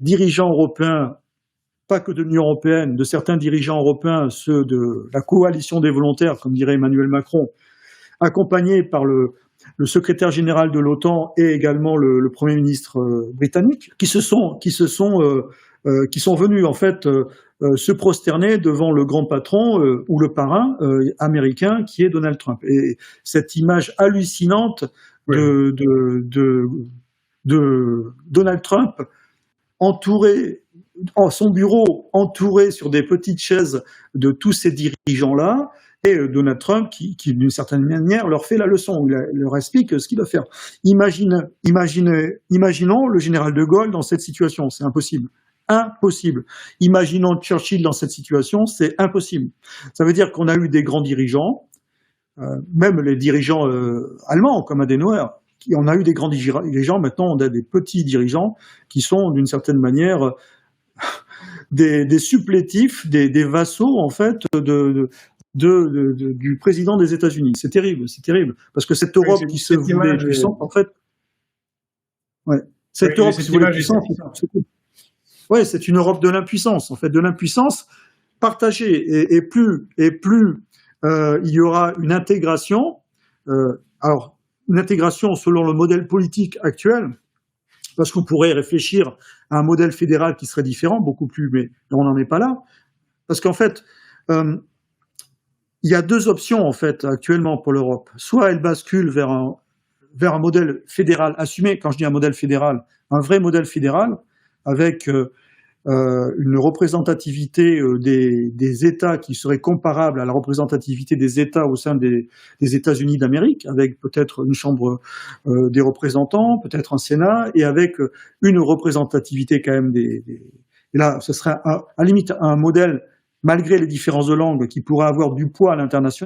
dirigeants européens, pas que de l'Union européenne, de certains dirigeants européens, ceux de la coalition des volontaires, comme dirait Emmanuel Macron, accompagnés par le secrétaire général de l'OTAN et également le Premier ministre britannique, qui sont venus en fait se prosterner devant le grand patron ou le parrain américain qui est Donald Trump. Et cette image hallucinante de Donald Trump entouré, son bureau entouré sur des petites chaises de tous ces dirigeants-là, et Donald Trump qui d'une certaine manière leur fait la leçon, leur explique ce qu'il doit faire. Imaginons le général de Gaulle dans cette situation, c'est impossible. Impossible. Imaginons Churchill dans cette situation, c'est impossible. Ça veut dire qu'on a eu des grands dirigeants, même les dirigeants allemands comme Adenauer, on a eu des grands dirigeants, maintenant on a des petits dirigeants qui sont d'une certaine manière des supplétifs, des vassaux en fait du président des États-Unis. C'est terrible, parce que cette Europe qui se voulait puissante, en fait, cette Europe qui se voulait puissante, c'est une Europe de l'impuissance, en fait, de l'impuissance partagée, et plus il y aura une intégration, alors une intégration selon le modèle politique actuel, parce qu'on pourrait réfléchir à un modèle fédéral qui serait différent, beaucoup plus, mais on n'en est pas là, parce qu'en fait, il y a deux options en fait actuellement pour l'Europe. Soit elle bascule vers un modèle fédéral assumé. Quand je dis un modèle fédéral, un vrai modèle fédéral avec une représentativité des États qui serait comparable à la représentativité des États au sein des États-Unis d'Amérique, avec peut-être une chambre des représentants, peut-être un Sénat, et avec une représentativité quand même et là, ce serait à la limite un modèle, malgré les différences de langue, qui pourrait avoir du poids à l'international.